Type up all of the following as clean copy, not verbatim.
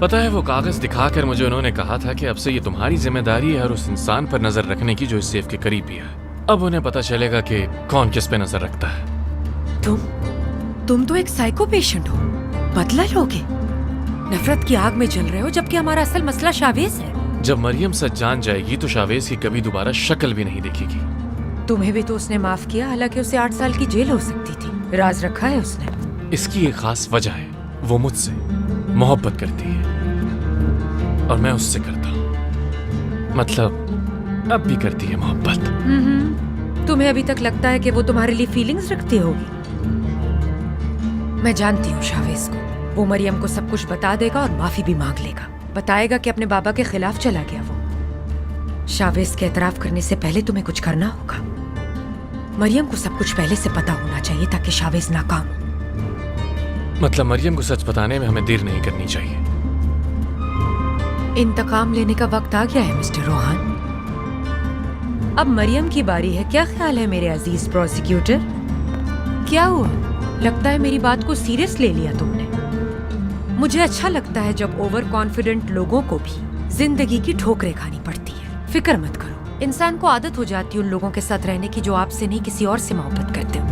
पता है, वो कागज दिखाकर मुझे उन्होंने कहा था कि अब से ये तुम्हारी जिम्मेदारी है और उस इंसान पर नजर रखने की जो इस सेफ के करीब ही है। अब उन्हें पता चलेगा कि कौन किस पे नजर रखता है। तुम तो एक साइको पेशेंट हो, बदला लोगे, नफरत की आग में जल रहे हो, जबकि हमारा असल मसला शावेज है। जब मरियम सच जान जाएगी तो शावेज की कभी दोबारा शक्ल भी नहीं दिखेगी। तुम्हें भी तो उसने माफ किया, हालांकि उसे 8 साल की जेल हो सकती थी। राज रखा है उसने। इसकी एक खास वजह है, वो मुझसे मोहब्बत करती है और मैं उससे करता हूँ। मतलब अब भी करती है मोहब्बत। तुम्हें अभी तक लगता है कि वो तुम्हारे लिए फीलिंग्स रखती होगी? मैं जानती हूँ शावेज को। वो मरियम को सब कुछ बता देगा और माफी भी मांग लेगा। बताएगा कि अपने बाबा के खिलाफ चला गया वो। शावेज के एतराफ करने से पहले तुम्हें कुछ करना होगा। मरियम को सब कुछ पहले से पता होना चाहिए ताकि शावेज नाकाम हो। मतलब मरियम को सच बताने में हमें देर नहीं करनी चाहिए। इंतकाम लेने का वक्त आ गया है मिस्टर रोहान। अब मरियम की बारी है। क्या ख्याल है मेरे अजीज प्रोसिक्यूटर? क्या हुआ? लगता है मेरी बात को सीरियस ले लिया तुमने। मुझे अच्छा लगता है जब ओवर कॉन्फिडेंट लोगों को भी जिंदगी की ठोकरें खानी पड़ती है। फिक्र मत करो, इंसान को आदत हो जाती है उन लोगों के साथ रहने की जो आपसे नहीं किसी और से मोहब्बत करते हो।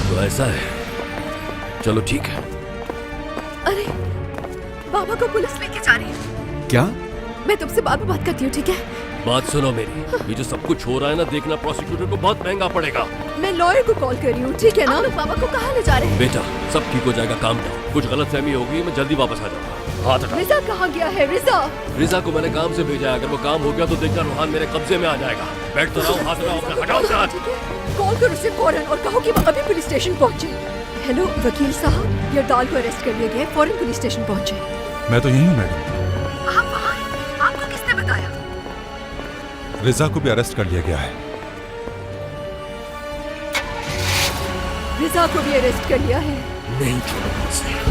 तो ऐसा है, चलो ठीक है। अरे बाबा को पुलिस लेके जा रही है। क्या? मैं तुमसे बाद में बात करती हूँ, ठीक है? बात सुनो मेरी, ये जो सब कुछ हो रहा है ना, देखना प्रोसिक्यूटर को बहुत महंगा पड़ेगा। मैं लॉयर को कॉल कर रही हूँ, ठीक है ना? आप लोग बाबा को कहाँ ले जा रहे हैं? बेटा सब ठीक हो जाएगा, काम डाउन। कुछ गलतफहमी होगी, मैं जल्दी वापस आ जाऊंगा। हाथ हटा। रिजा कहाँ गया है? रिजा रिजा को मैंने काम से भेजा है, अगर वो काम हो गया तो देखना रोहान मेरे कब्जे में आ जाएगा। बैठ तो रहा हूँ, हाथ हटाओ अपना, हटाओ अपना हाथ। ठीक है, कॉल करो उसे फौरन और कहो कि वो अभी पुलिस स्टेशन पहुँचे। हेलो वकील साहब, यरदाल को अरेस्ट कर लिया गया है, फौरन पुलिस स्टेशन पहुँचे। मैं तो यही हूँ मैडम। आप वहाँ हैं? आपको किसने बताया? रिजा को भी अरेस्ट कर लिया गया है। रिजा को भी अरेस्ट कर लिया है। नहीं छोड़ो मुझसे।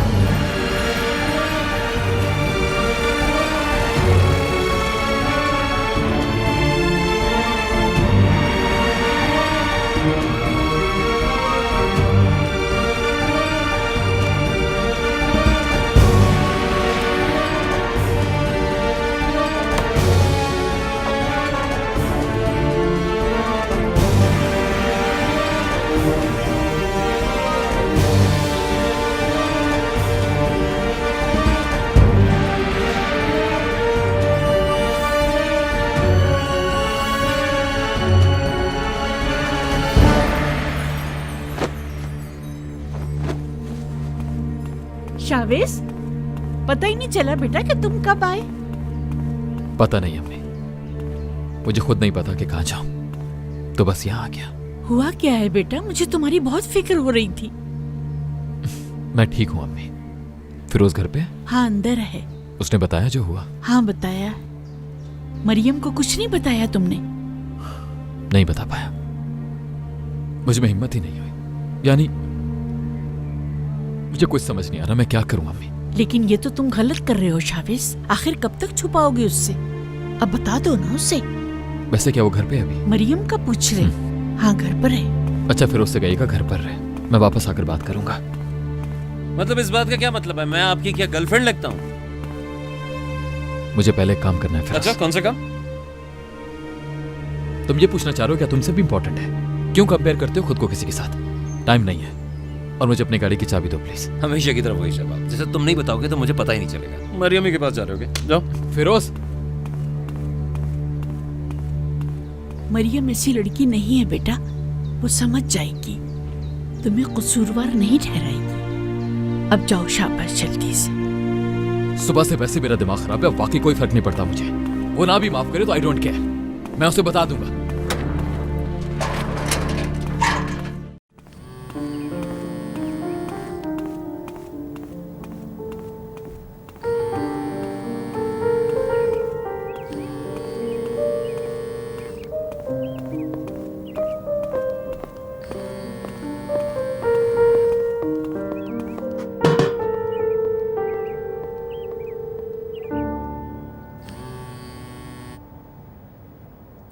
शावेज, पता ही नहीं चला बेटा कि तुम कब आए। पता नहीं अम्मी, मुझे खुद नहीं पता कि कहाँ जाऊं, तो बस यहाँ आ गया। हुआ क्या है बेटा? मुझे तुम्हारी बहुत फिक्र हो रही थी। मैं ठीक हूँ अम्मी। फिरोज घर पे? हाँ अंदर है। उसने बताया जो हुआ? हाँ बताया। मरियम को कुछ नहीं बताया तुमने? नहीं बता पाया, मुझ में हिम्मत ही नहीं हुई। यानी मुझे कुछ समझ नहीं आ रहा मैं क्या करूं अम्मी। लेकिन ये तो तुम गलत कर रहे हो शावेज। आखिर कब तक छुपाओगे उससे? अब बता दो ना उसे। वैसे क्या वो घर पे है अभी? मरियम का पूछ रहे। हाँ घर पर है। अच्छा फिर उससे कहिएगा घर पर रहे, मैं वापस आकर बात करूंगा। मतलब इस बात का क्या मतलब है? मैं आपकी क्या गर्लफ्रेंड लगता हूँ? मुझे पहले काम करना है। अच्छा कौन सा काम? तुम ये पूछना चाह रहे हो क्या तुमसे भी इंपॉर्टेंट है? क्यों कंपेयर करते हो खुद को किसी के साथ? टाइम नहीं है। और मुझे अपनी गाड़ी की चाबी दो प्लीज। हमेशा की तरफ वही जवाब, जैसे तुम नहीं बताओगे तो मुझे पता ही नहीं चलेगा। मरियम के पास जा रहे होगे, जाओ। फिरोज, मरियम ऐसी लड़की नहीं है बेटा, वो समझ जाएगी, तुम्हें कसूरवार नहीं ठहराएगी। अब जाओ शाबाश जल्दी से। सुबह से वैसे मेरा दिमाग खराब है, वाकई कोई फर्क नहीं पड़ता मुझे। वो ना भी माफ करे तो आई डोंट केयर, मैं उसे बता दूंगा।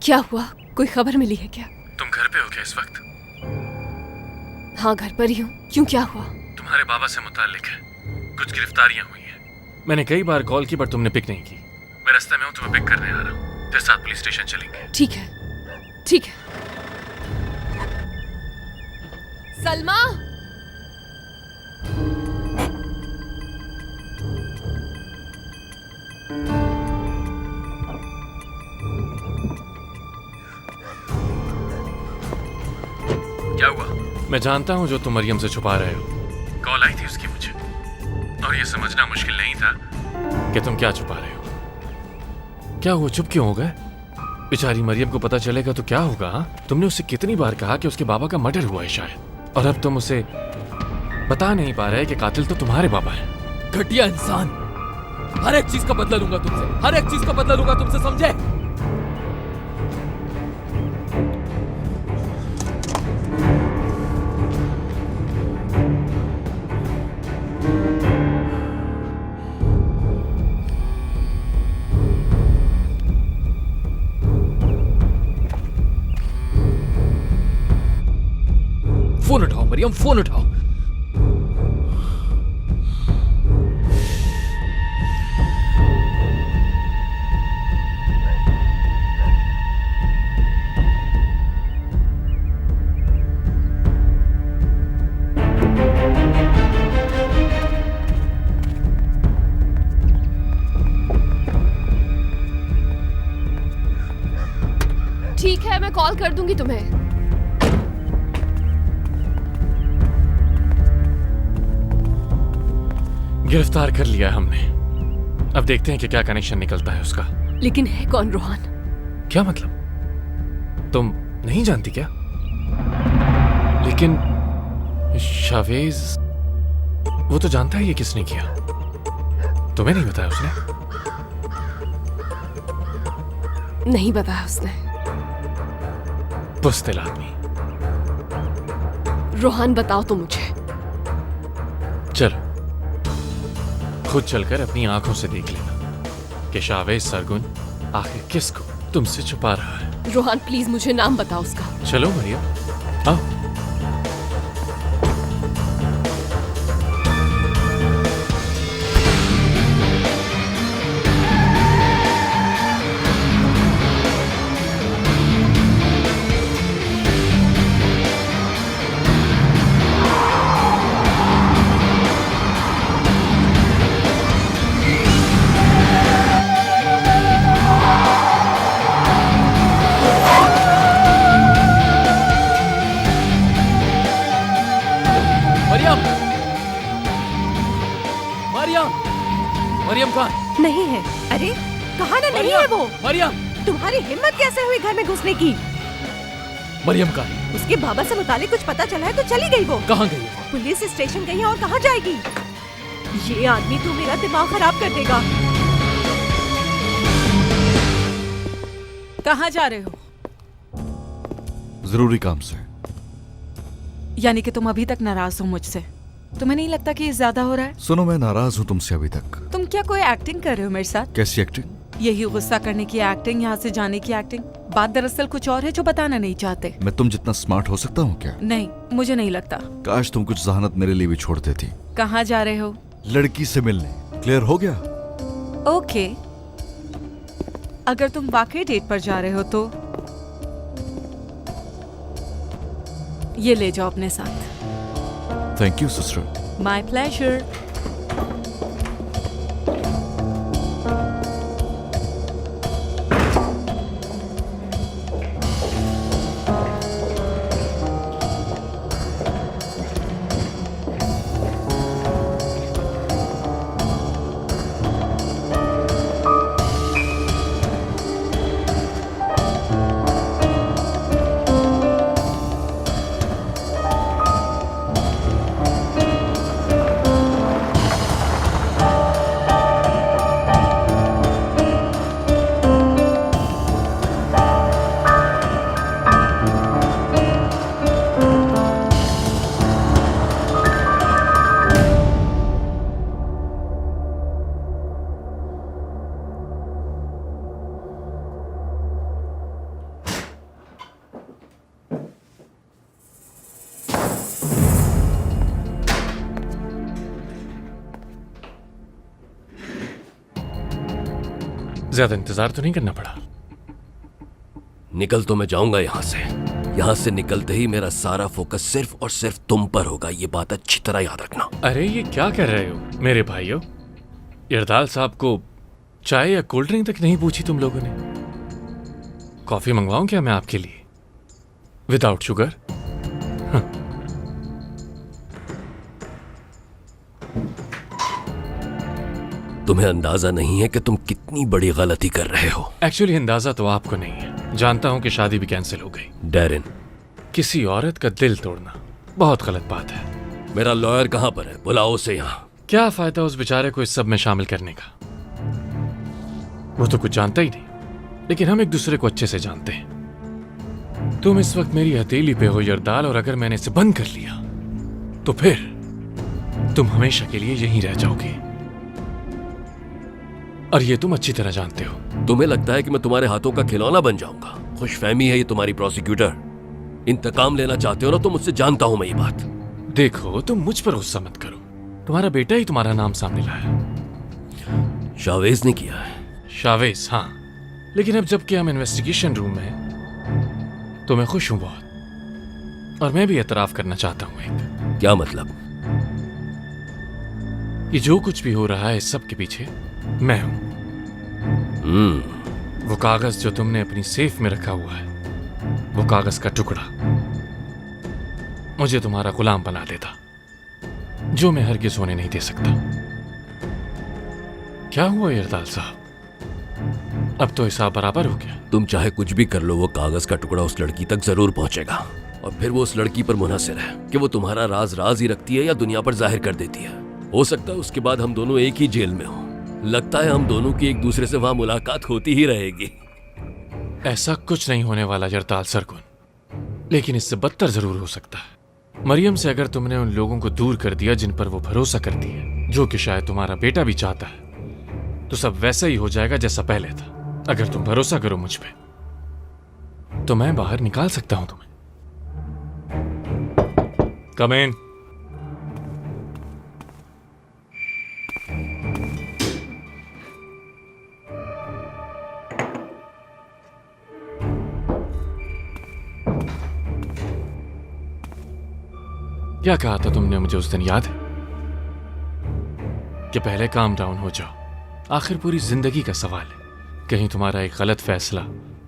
क्या हुआ? कोई खबर मिली है क्या? तुम घर पे हो क्या इस वक्त? हाँ घर पर ही हूँ। क्यों, क्या हुआ? तुम्हारे बाबा से मुताल्लिक है, कुछ गिरफ्तारियां हुई हैं। मैंने कई बार कॉल की पर तुमने पिक नहीं की। मैं रास्ते में हूँ, तुम्हें पिक करने आ रहा हूँ, फिर साथ पुलिस स्टेशन चलेंगे। ठीक है, ठीक है। सलमा, क्या हुआ? मैं जानता हूँ जो तुम मरियम से छुपा रहे हो। कॉल आई थी उसकी मुझे, और ये समझना मुश्किल नहीं था कि तुम क्या छुपा रहे हो। क्या हुआ, चुप क्यों हो गए? बेचारी मरियम को पता चलेगा तो क्या होगा? हाँ? तुमने उससे कितनी बार कहा कि उसके बाबा का मर्डर हुआ है शायद, और अब तुम उसे बता नहीं पा रहे कि कातिल तो तुम्हारे बाबा है। घटिया इंसान, हर एक चीज का बदला लूंगा तुमसे, हर एक चीज का बदला लूंगा तुमसे, समझे? फोन उठाओ मरियम, फोन उठाओ। ठीक है, मैं कॉल कर दूंगी तुम्हें। गिरफ्तार कर लिया है हमने, अब देखते हैं कि क्या कनेक्शन निकलता है उसका। लेकिन है कौन रोहान? क्या मतलब? तुम नहीं जानती क्या? लेकिन शावेज वो तो जानता है ये किसने किया। तुम्हें नहीं बताया उसने? नहीं बताया उसने। बुज़दिल आदमी। रोहान बताओ तो मुझे। चलो खुद चलकर अपनी आंखों से देख लेना कि शावेज सरगुन आखिर किसको तुमसे छुपा रहा है। रोहान प्लीज मुझे नाम बताओ उसका। चलो मरियम, आओ। मरियम कहाँ? नहीं है। अरे कहा ना नहीं है वो। मरियम, तुम्हारी हिम्मत कैसे हुई घर में घुसने की? मरियम कहाँ है? उसके बाबा से मुतालिक कुछ पता चला है तो चली गई वो। कहाँ गई? पुलिस स्टेशन गई है और कहाँ जाएगी? ये आदमी तो मेरा दिमाग खराब कर देगा। कहाँ जा रहे हो? जरूरी काम से। यानी कि तुम अभी तक नाराज हो मुझसे? तुम्हें नहीं लगता कि ये ज्यादा हो रहा है? सुनो, मैं नाराज हूँ तुमसे अभी तक। तुम क्या कोई एक्टिंग कर रहे हो मेरे साथ? कैसी एक्टिंग? यही गुस्सा करने की एक्टिंग, यहाँ से जाने की एक्टिंग। बात दरअसल कुछ और है जो बताना नहीं चाहते। मैं तुम जितना स्मार्ट हो सकता हूँ क्या? नहीं, मुझे नहीं लगता। काश तुम कुछ जहानत मेरे लिए भी छोड़ देती। कहाँ जा रहे हो? लड़की से मिलने। क्लियर हो गया? ओके, अगर तुम वाकई डेट पर जा रहे हो तो ये ले जाओ अपने साथ। Thank you sister. My pleasure. ज्यादा इंतजार तो नहीं करना पड़ा? निकल तो मैं जाऊंगा यहाँ से। यहाँ से निकलते ही मेरा सारा फोकस सिर्फ और सिर्फ तुम पर होगा, ये बात अच्छी तरह याद रखना। अरे ये क्या कर रहे हो मेरे भाइयों? यरदाल साहब को चाय या कोल्ड ड्रिंक तक नहीं पूछी तुम लोगों ने। कॉफी मंगवाऊं क्या मैं आपके लिए विदाउट शुगर? तुम्हें अंदाजा नहीं है कि तुम कितनी बड़ी गलती कर रहे हो। एक्चुअली अंदाजा तो आपको नहीं है। जानता हूं कि शादी भी कैंसिल हो गई। डैरेन, किसी औरत का दिल तोड़ना बहुत गलत बात है। मेरा लॉयर कहाँ पर है? बुलाओ उसे यहाँ। क्या फायदा उस बेचारे को इस सब में शामिल करने का? वो तो कुछ जानता ही नहीं, लेकिन हम एक दूसरे को अच्छे से जानते हैं। तुम इस वक्त मेरी हथेली पे हो यरदाल, और अगर मैंने इसे बंद कर लिया तो फिर तुम हमेशा के लिए यहीं रह जाओगे, और ये तुम अच्छी तरह जानते हो। तुम्हें लगता है कि मैं तुम्हारे हाथों का खिलौना बन जाऊंगा? खुशफहमी है ये तुम्हारी प्रोसिक्यूटर। इंतकाम लेना चाहते हो ना? तो मुझसे जानता हूं मैं ये बात। देखो तुम मुझ पर गुस्सा मत करो। तुम्हारा बेटा ही तुम्हारा नाम सामने लाया। शावेज ने किया है। शावेज, हाँ, लेकिन अब जबकि हम इन्वेस्टिगेशन रूम में हैं तो मैं खुश हूं बहुत, और मैं भी एतराफ करना चाहता हूं एक। क्या मतलब? कि जो कुछ भी हो रहा है इस सब के पीछे मैं हूं। वो कागज जो तुमने अपनी सेफ में रखा हुआ है, वो कागज का टुकड़ा मुझे तुम्हारा गुलाम बना देता, जो मैं हरगिज़ होने नहीं दे सकता। क्या हुआ यरदाल साहब? अब तो हिसाब बराबर हो गया। तुम चाहे कुछ भी कर लो, वो कागज का टुकड़ा उस लड़की तक जरूर पहुंचेगा, और फिर वो उस लड़की पर मुनहसिर है कि वो तुम्हारा राज राज ही रखती है या दुनिया पर जाहिर कर देती है। हो सकता है उसके बाद हम दोनों एक ही जेल में हो। लगता है हम दोनों की एक दूसरे से वहां मुलाकात होती ही रहेगी। ऐसा कुछ नहीं होने वाला यरदाल सरगुन, लेकिन इससे बदतर जरूर हो सकता है। मरियम से अगर तुमने उन लोगों को दूर कर दिया जिन पर वो भरोसा करती है, जो कि शायद तुम्हारा बेटा भी चाहता है, तो सब वैसा ही हो जाएगा जैसा पहले था। अगर तुम भरोसा करो मुझ पे तो मैं बाहर निकाल सकता हूं तुम्हें। कम इन। क्या कहा था तुमने मुझे उस दिन, याद है? कि पहले काम डाउन हो जाओ, आखिर पूरी जिंदगी का सवाल है। कहीं तुम्हारा एक गलत फैसला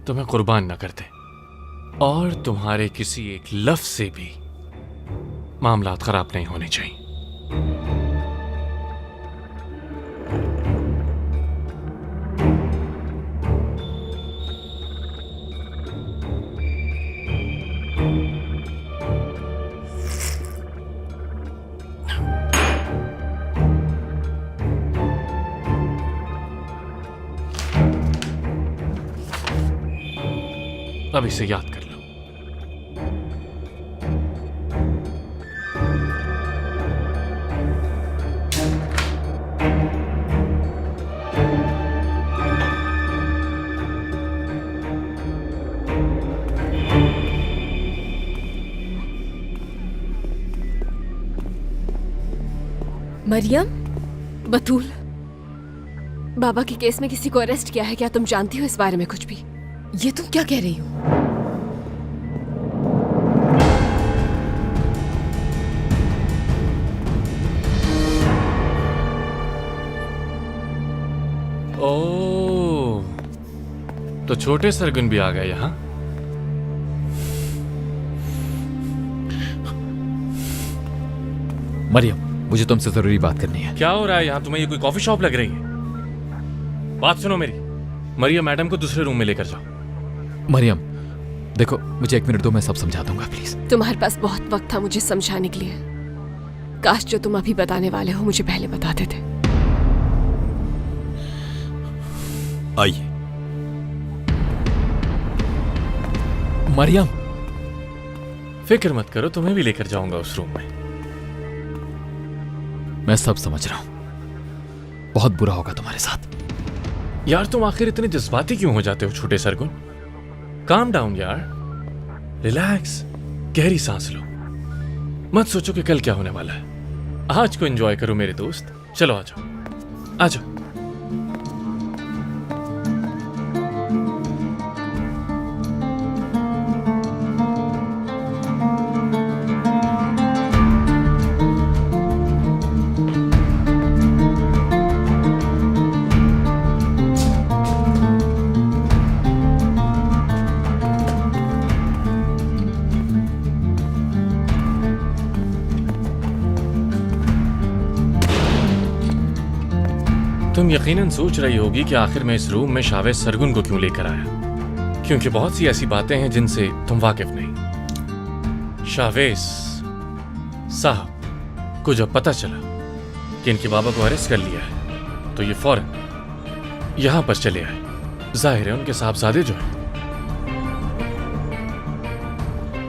तुम्हें कुर्बान न कर दे, और तुम्हारे किसी एक लफ्ज से भी मामलात खराब नहीं होने चाहिए। अब इसे याद कर लो। मरियम, बतूल, बाबा के केस में किसी को अरेस्ट किया है क्या? तुम जानती हो इस बारे में कुछ भी? ये तुम क्या कह रही हो? ओह, तो छोटे सरगुन भी आ गए यहाँ। मरियम, मुझे तुमसे जरूरी बात करनी है। क्या हो रहा है यहाँ? तुम्हें ये कोई कॉफी शॉप लग रही है? बात सुनो मेरी। मरियम मैडम को दूसरे रूम में लेकर जाओ। मरियम, देखो, मुझे 1 मिनट दो, मैं सब समझा दूंगा, प्लीज। तुम्हारे पास बहुत वक्त था मुझे समझाने के लिए। काश जो तुम अभी बताने वाले हो मुझे पहले बताते थे। आइए। मरियम, फिक्र मत करो, तुम्हें भी लेकर जाऊंगा उस रूम में। मैं सब समझ रहा हूं। बहुत बुरा होगा तुम्हारे साथ। यार तुम आखिर इतने जज्बाती क्यों हो जाते हो छोटे सरगुन? काम डाउन यार, रिलैक्स, गहरी सांस लो। मत सोचो कि कल क्या होने वाला है। आज को एंजॉय करो मेरे दोस्त। चलो आ जाओ, आ जाओ। यकीनन सोच रही होगी कि आखिर मैं इस रूम में शावेज सरगुन को क्यों लेकर आया, क्योंकि बहुत सी ऐसी बातें हैं जिनसे तुम वाकिफ नहीं। शावेज साहब को जब पता चला कि इनके बाबा को अरेस्ट कर लिया है तो ये फौरन यहां पर चले आए। जाहिर है उनके साहबजादे जो हैं।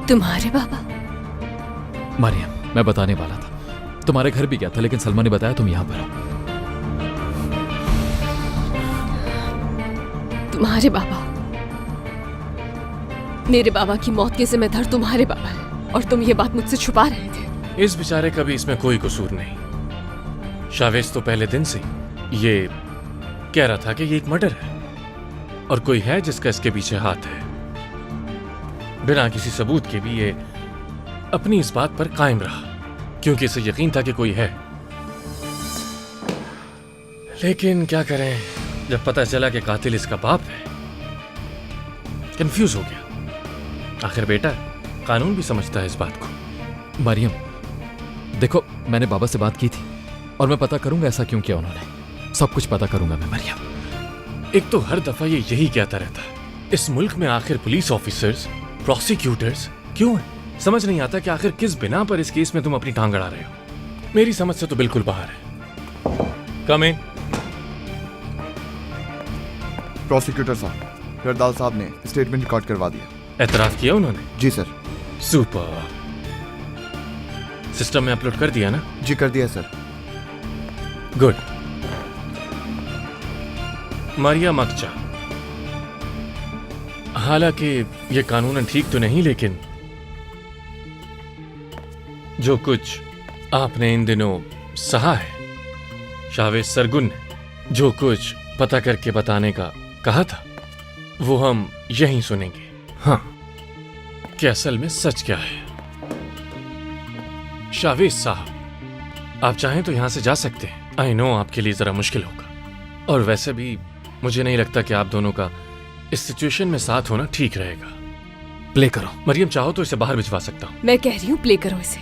तुम्हारे बाबा? मरियम, मैं बताने वाला था, तुम्हारे घर भी गया था लेकिन सलमा ने बताया तुम यहाँ पर हो। तुम्हारे बाबा? मेरे बाबा की मौत के जिम्मेदार तुम्हारे बाबा हैं और तुम ये बात मुझसे छुपा रहे थे। इस बेचारे का भी इसमें कोई कसूर नहीं। शावेज तो पहले दिन से ये कह रहा था कि ये एक मर्डर है और कोई है जिसका इसके पीछे हाथ है। बिना किसी सबूत के भी ये अपनी इस बात पर कायम रहा क्योंकि इसे यकीन था कि कोई है। लेकिन क्या करें, जब पता चला कि कातिल इसका बाप है, कंफ्यूज हो गया। आखिर बेटा कानून भी समझता है इस बात को। मरियम, देखो मैंने बाबा से बात की थी और मैं पता करूंगा ऐसा क्यों किया उन्होंने। सब कुछ पता करूंगा मैं मरियम। एक तो हर दफा ये यही कहता रहता है। इस मुल्क में आखिर पुलिस ऑफिसर्स, प्रोसिक्यूटर्स क्यों हैं? समझ नहीं आता कि आखिर किस बिना पर इस केस में तुम अपनी टांग अड़ा रहे हो। मेरी समझ से तो बिल्कुल बाहर है। कम इन। प्रोसिक्यूटर साहब, हरदाल साहब ने स्टेटमेंट रिकॉर्ड करवा दिया। एतराफ किया उन्होंने? जी सर। सुपर। सिस्टम में अपलोड कर दिया ना? जी कर दिया सर। गुड। मारिया मकचा, हालांकि ये कानूनन ठीक तो नहीं, लेकिन जो कुछ आपने इन दिनों सहा है, शावेज सरगुन ने जो कुछ पता करके बताने का कहा था, वो हम यहीं सुनेंगे। हाँ, कि असल में सच क्या है। शावेज साहब, आप चाहें तो यहां से जा सकते हैं। आई नो आपके लिए जरा मुश्किल होगा और वैसे भी मुझे नहीं लगता कि आप दोनों का इस सिचुएशन में साथ होना ठीक रहेगा। प्ले करो। मरियम, चाहो तो इसे बाहर भिजवा सकता हूं। मैं कह रही हूँ प्ले करो इसे।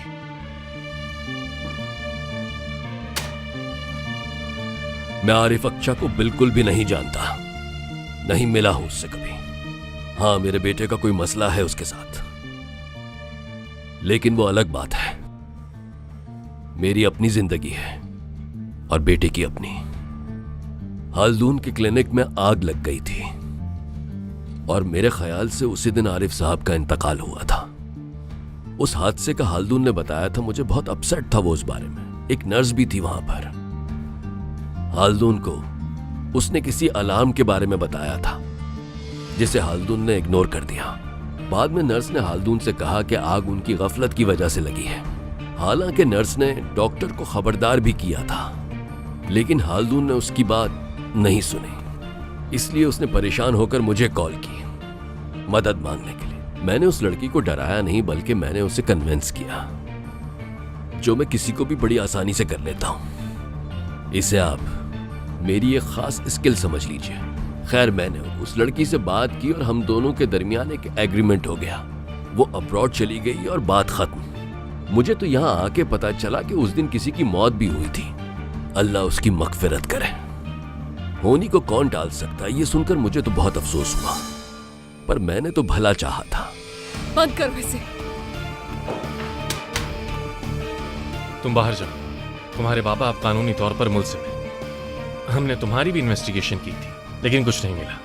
मैं आरिफ अक्चा को बिल्कुल भी नहीं जानता, नहीं मिला हूं उससे कभी। हाँ, मेरे बेटे का कोई मसला है उसके साथ, लेकिन वो अलग बात है। मेरी अपनी जिंदगी है और बेटे की अपनी। हालदून के क्लिनिक में आग लग गई थी और मेरे ख्याल से उसी दिन आरिफ साहब का इंतकाल हुआ था। उस हादसे का हालदून ने बताया था मुझे। बहुत अपसेट था वो उस बारे में। एक नर्स भी थी वहां पर। हालदून को उसने किसी अलार्म के बारे में बताया था जिसे हालदून ने इग्नोर कर दिया। बाद में नर्स ने हालदून से कहा कि आग उनकी गफलत की वजह से लगी है। हालांकि नर्स ने डॉक्टर को खबरदार भी किया था, लेकिन हालदून ने उसकी बात नहीं सुनी। इसलिए उसने परेशान होकर मुझे कॉल की मदद मांगने के लिए। मैंने उस लड़की को डराया नहीं, बल्कि मैंने उसे कन्विंस किया, जो मैं किसी को भी बड़ी आसानी से कर लेता हूं। इसे आप मेरी एक खास स्किल समझ लीजिए। खैर, मैंने उस लड़की से बात की और हम दोनों के दरमियान एक एग्रीमेंट हो गया। वो अब्रॉड चली गई और बात खत्म। मुझे तो यहाँ आके पता चला कि उस दिन किसी की मौत भी हुई थी। अल्लाह उसकी मगफिरत करे। होनी को कौन टाल सकता है? ये सुनकर मुझे तो बहुत अफसोस हुआ, पर मैंने तो भला चाहा था। बंद करो इसे। तुम बाहर जाओ। तुम्हारे बाबा अब कानूनी तौर पर मुल्जिम हैं। हमने तुम्हारी भी इन्वेस्टिगेशन की थी, लेकिन कुछ नहीं मिला।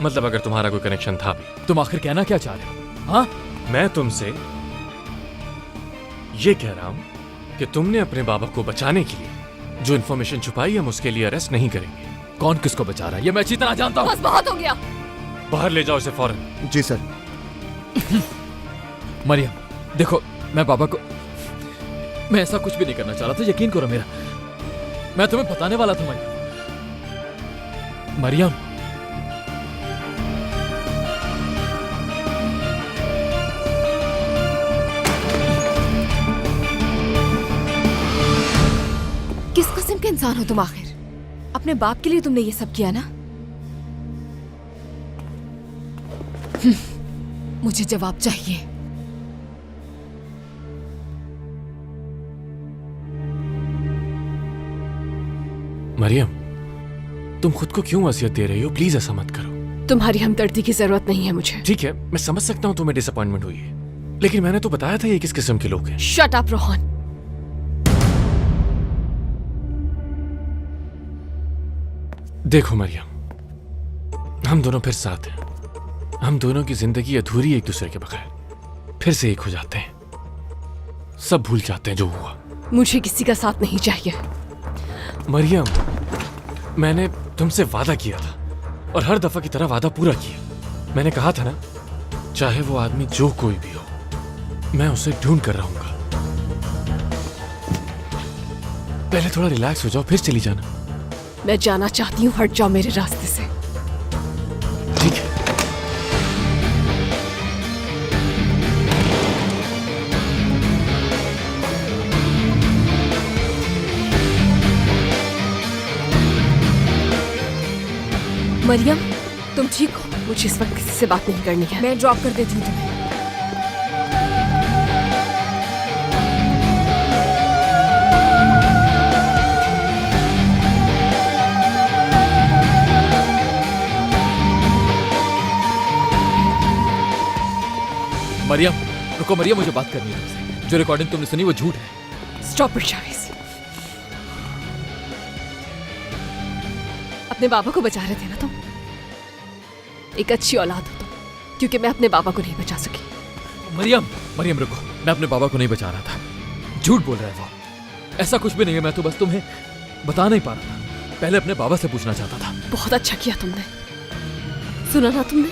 मतलब अगर तुम्हारा कोई कनेक्शन था भी। तुम आखिर कहना क्या चाह रहे हो? हाँ, मैं तुमसे ये कह रहा हूं कि तुमने अपने बाबा को बचाने के लिए जो इन्फॉर्मेशन छुपाई, हम उसके लिए अरेस्ट नहीं करेंगे। कौन किसको बचा रहा है ये मैं अच्छी तरह जानता हूँ। बस बहुत हो गया। बाहर ले जाओ इसे फौरन। जी सर। मरियम, देखो मैं बाबा को, मैं ऐसा कुछ भी नहीं करना चाह रहा था, यकीन करो मेरा। मैं तुम्हें बताने वाला था मरियम। किस किस्म के इंसान हो तुम आखिर? अपने बाप के लिए तुमने ये सब किया ना? मुझे जवाब चाहिए। मरियम, तुम खुद को क्यों वसीयत दे रही हो? प्लीज ऐसा मत करो। तुम्हारी हमदर्दी की जरूरत नहीं है मुझे। ठीक है, मैं समझ सकता हूँ तुम्हें डिसअपॉइंटमेंट हुई है, लेकिन मैंने तो बताया था ये किस किस्म के लोग हैं। Shut up Rohan. देखो मरियम, हम दोनों फिर साथ हैं। हम दोनों की जिंदगी अधूरी एक दूसरे के बगैर। फिर से एक हो जाते हैं, सब भूल जाते हैं जो हुआ। मुझे किसी का साथ नहीं चाहिए। मरियम, मैंने तुमसे वादा किया था और हर दफा की तरह वादा पूरा किया। मैंने कहा था ना, चाहे वो आदमी जो कोई भी हो, मैं उसे ढूंढ कर रहूंगा। पहले थोड़ा रिलैक्स हो जाओ, फिर चली जाना। मैं जाना चाहती हूँ, हट जाओ मेरे रास्ते से। ठीक है। मरियम, तुम ठीक हो? मुझे इस वक्त किसी से बात नहीं करनी है। मैं ड्रॉप कर देती हूँ तुम्हें। मरियम रुको, मरियम मुझे बात करनी है तुमसे। जो रिकॉर्डिंग तुमने सुनी वो झूठ है। स्टॉप इट शाविस। अपने बाबा को बचा रहे थे ना तुम? एक अच्छी औलाद हो तुम, क्योंकि मैं अपने बाबा को नहीं बचा सकी। मरियम, मरियम रुको, मैं अपने बाबा को नहीं बचा रहा था। झूठ बोल रहा है वो। ऐसा कुछ भी नहीं है, मैं तो बस तुम्हें बता नहीं पा रहा था। पहले अपने बाबा से पूछना चाहता था। बहुत अच्छा किया तुमने। सुना ना तुमने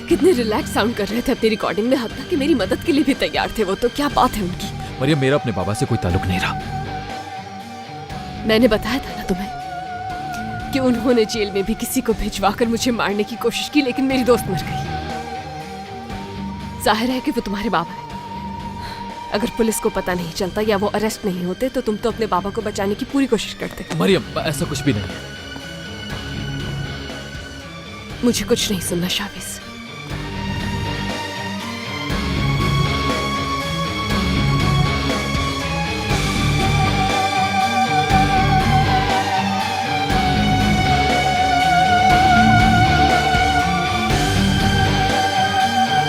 कितने रिलैक्स साउंड कर रहे थे अपनी रिकॉर्डिंग में, हत्ता कि मेरी मदद के लिए भी तैयार थे वो। तो क्या बात है उनकी? मरियम, मेरा अपने बाबा से कोई ताल्लुक नहीं रहा। मैंने बताया था ना तुम्हें कि उन्होंने जेल में भी किसी को भिजवाकर मुझे मारने की कोशिश की, लेकिन मेरी दोस्त मर गई। जाहिर है कि वो तुम्हारे बाबा है। अगर पुलिस को पता नहीं चलता या वो अरेस्ट नहीं होते तो तुम तो अपने बाबा को बचाने की पूरी कोशिश करते। मरियम, ऐसा कुछ भी नहीं है। मुझे कुछ नहीं सुनना शाविस।